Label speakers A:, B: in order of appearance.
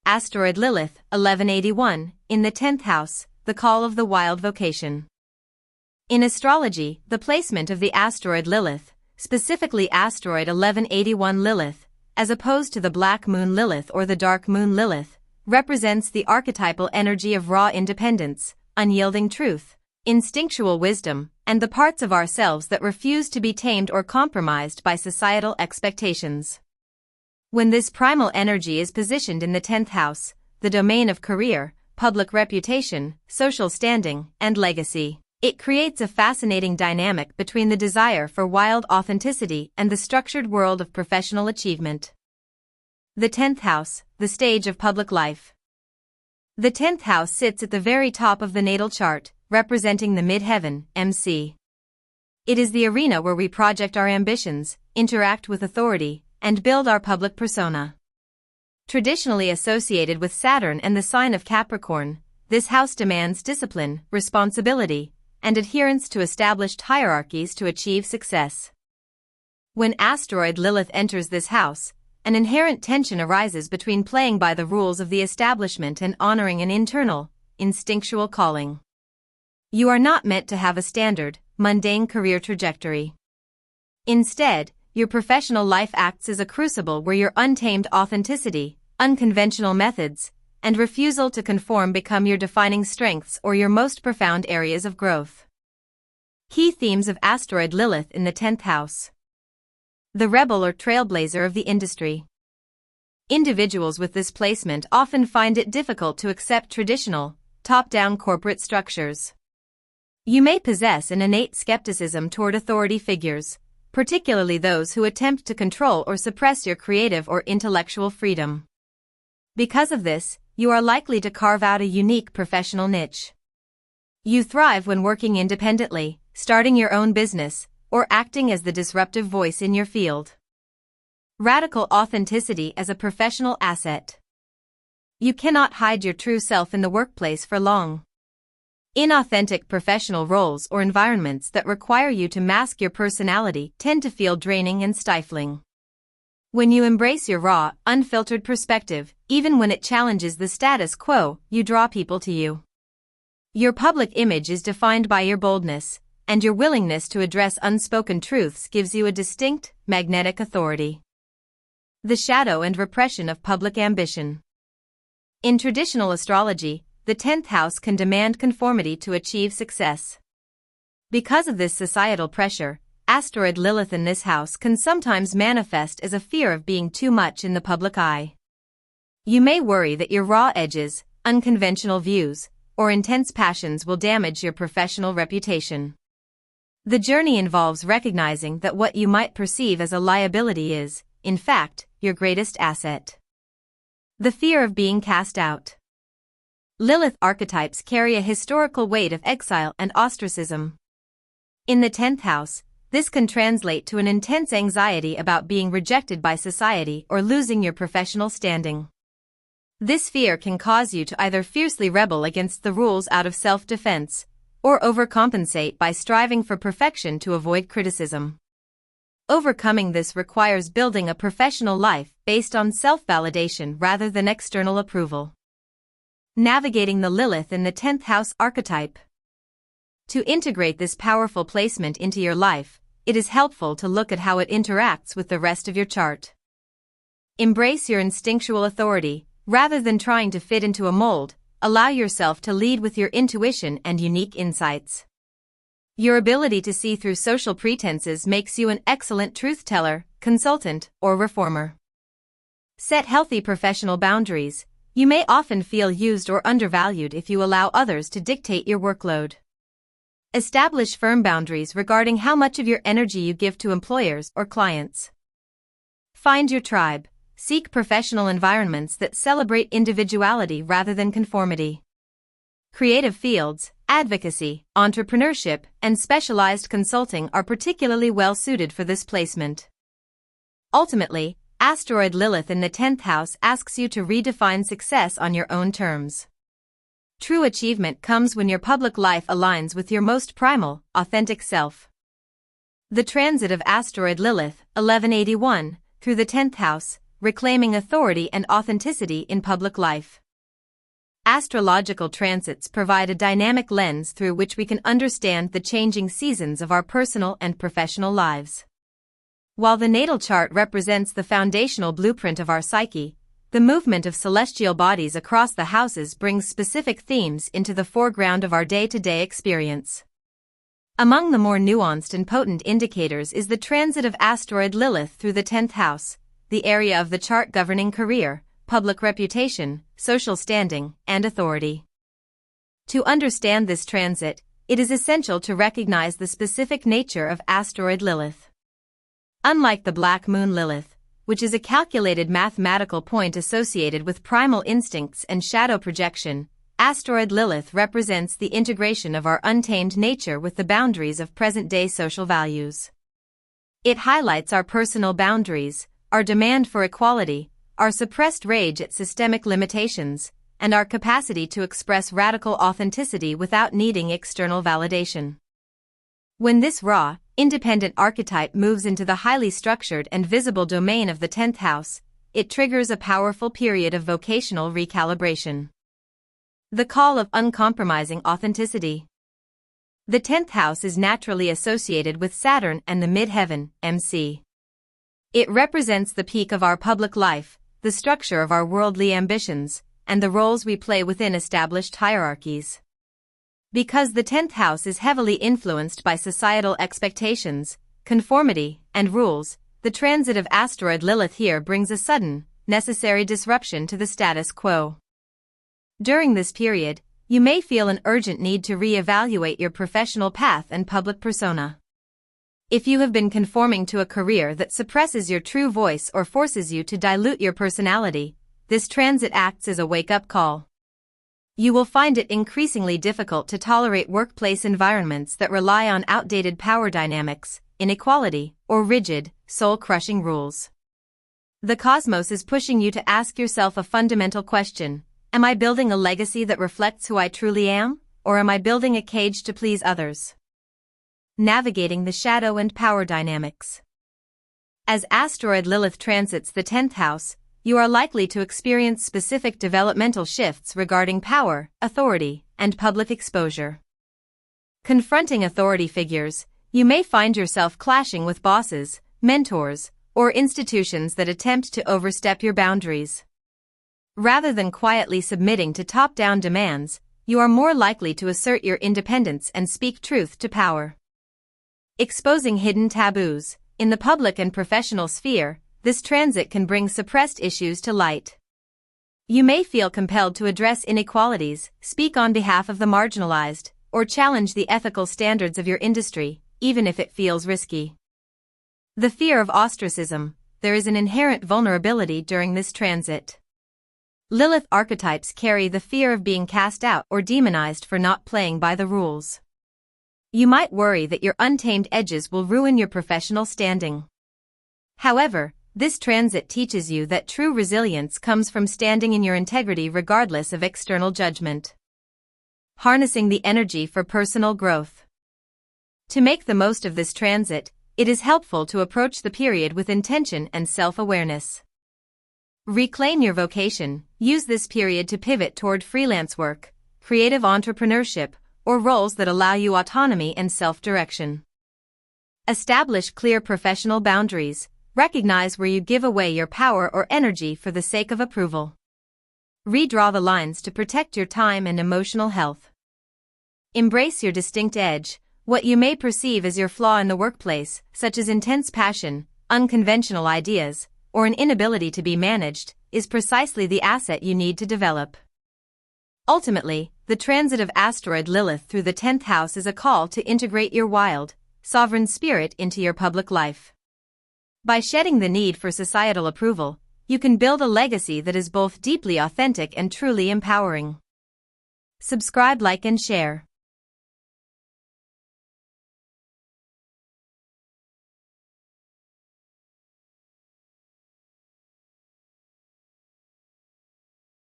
A: Asteroid Lilith, 1181, in the 10th house, the call of the wild vocation. In astrology, the placement of the asteroid Lilith, specifically asteroid 1181 Lilith, as opposed to the black moon Lilith or the dark moon Lilith, represents the archetypal energy of raw independence, unyielding truth, instinctual wisdom, and the parts of ourselves that refuse to be tamed or compromised by societal expectations. When this primal energy is positioned in the 10th house, the domain of career, public reputation, social standing, and legacy, it creates a fascinating dynamic between the desire for wild authenticity and the structured world of professional achievement. The 10th house, the stage of public life. The 10th house sits at the very top of the natal chart, representing the midheaven, MC. It is the arena where we project our ambitions, interact with authority, and build our public persona. Traditionally associated with Saturn and the sign of Capricorn, this house demands discipline, responsibility, and adherence to established hierarchies to achieve success. When asteroid Lilith enters this house, an inherent tension arises between playing by the rules of the establishment and honoring an internal, instinctual calling. You are not meant to have a standard, mundane career trajectory. Instead, your professional life acts as a crucible where your untamed authenticity, unconventional methods, and refusal to conform become your defining strengths or your most profound areas of growth. Key themes of asteroid Lilith in the 10th house. The rebel or trailblazer of the industry. Individuals with this placement often find it difficult to accept traditional, top-down corporate structures. You may possess an innate skepticism toward authority figures, particularly those who attempt to control or suppress your creative or intellectual freedom. Because of this, you are likely to carve out a unique professional niche. You thrive when working independently, starting your own business, or acting as the disruptive voice in your field. Radical authenticity as a professional asset. You cannot hide your true self in the workplace for long. Inauthentic professional roles or environments that require you to mask your personality tend to feel draining and stifling. When you embrace your raw, unfiltered perspective, even when it challenges the status quo, you draw people to you. Your public image is defined by your boldness, and your willingness to address unspoken truths gives you a distinct, magnetic authority. The shadow and repression of public ambition. In traditional astrology, the 10th house can demand conformity to achieve success. Because of this societal pressure, asteroid Lilith in this house can sometimes manifest as a fear of being too much in the public eye. You may worry that your raw edges, unconventional views, or intense passions will damage your professional reputation. The journey involves recognizing that what you might perceive as a liability is, in fact, your greatest asset. The fear of being cast out. Lilith archetypes carry a historical weight of exile and ostracism. In the 10th house, this can translate to an intense anxiety about being rejected by society or losing your professional standing. This fear can cause you to either fiercely rebel against the rules out of self-defense, or overcompensate by striving for perfection to avoid criticism. Overcoming this requires building a professional life based on self-validation rather than external approval. Navigating the Lilith in the 10th house archetype. To integrate this powerful placement into your life, it is helpful to look at how it interacts with the rest of your chart. Embrace your instinctual authority, rather than trying to fit into a mold. Allow yourself to lead with your intuition and unique insights. Your ability to see through social pretenses makes you an excellent truth teller, consultant, or reformer. Set healthy professional boundaries. You may often feel used or undervalued if you allow others to dictate your workload. Establish firm boundaries regarding how much of your energy you give to employers or clients. Find your tribe. Seek professional environments that celebrate individuality rather than conformity. Creative fields, advocacy, entrepreneurship, and specialized consulting are particularly well suited for this placement. Ultimately, asteroid Lilith in the 10th house asks you to redefine success on your own terms. True achievement comes when your public life aligns with your most primal, authentic self. The transit of asteroid Lilith, 1181, through the 10th house, reclaiming authority and authenticity in public life. Astrological transits provide a dynamic lens through which we can understand the changing seasons of our personal and professional lives. While the natal chart represents the foundational blueprint of our psyche, the movement of celestial bodies across the houses brings specific themes into the foreground of our day-to-day experience. Among the more nuanced and potent indicators is the transit of asteroid Lilith through the 10th house, the area of the chart governing career, public reputation, social standing, and authority. To understand this transit, it is essential to recognize the specific nature of asteroid Lilith. Unlike the black moon Lilith, which is a calculated mathematical point associated with primal instincts and shadow projection, asteroid Lilith represents the integration of our untamed nature with the boundaries of present-day social values. It highlights our personal boundaries, our demand for equality, our suppressed rage at systemic limitations, and our capacity to express radical authenticity without needing external validation. When this raw, independent archetype moves into the highly structured and visible domain of the 10th house, it triggers a powerful period of vocational recalibration. The call of uncompromising authenticity. The 10th house is naturally associated with Saturn and the midheaven, MC. It represents the peak of our public life, the structure of our worldly ambitions, and the roles we play within established hierarchies. Because the 10th house is heavily influenced by societal expectations, conformity, and rules, the transit of asteroid Lilith here brings a sudden, necessary disruption to the status quo. During this period, you may feel an urgent need to re-evaluate your professional path and public persona. If you have been conforming to a career that suppresses your true voice or forces you to dilute your personality, this transit acts as a wake-up call. You will find it increasingly difficult to tolerate workplace environments that rely on outdated power dynamics, inequality, or rigid, soul-crushing rules. The cosmos is pushing you to ask yourself a fundamental question: am I building a legacy that reflects who I truly am, or am I building a cage to please others? Navigating the shadow and power dynamics. As asteroid Lilith transits the 10th house, you are likely to experience specific developmental shifts regarding power, authority, and public exposure. Confronting authority figures, you may find yourself clashing with bosses, mentors, or institutions that attempt to overstep your boundaries. Rather than quietly submitting to top-down demands, you are more likely to assert your independence and speak truth to power. Exposing hidden taboos. In the public and professional sphere, this transit can bring suppressed issues to light. You may feel compelled to address inequalities, speak on behalf of the marginalized, or challenge the ethical standards of your industry, even if it feels risky. The fear of ostracism. There is an inherent vulnerability during this transit. Lilith archetypes carry the fear of being cast out or demonized for not playing by the rules. You might worry that your untamed edges will ruin your professional standing. However, this transit teaches you that true resilience comes from standing in your integrity regardless of external judgment. Harnessing the energy for personal growth. To make the most of this transit, it is helpful to approach the period with intention and self-awareness. Reclaim your vocation. Use this period to pivot toward freelance work, creative entrepreneurship, or roles that allow you autonomy and self-direction. Establish clear professional boundaries. Recognize where you give away your power or energy for the sake of approval. Redraw the lines to protect your time and emotional health. Embrace your distinct edge. What you may perceive as your flaw in the workplace, such as intense passion, unconventional ideas, or an inability to be managed, is precisely the asset you need to develop. Ultimately, the transit of asteroid Lilith through the 10th house is a call to integrate your wild, sovereign spirit into your public life. By shedding the need for societal approval, you can build a legacy that is both deeply authentic and truly empowering. Subscribe, like, and share.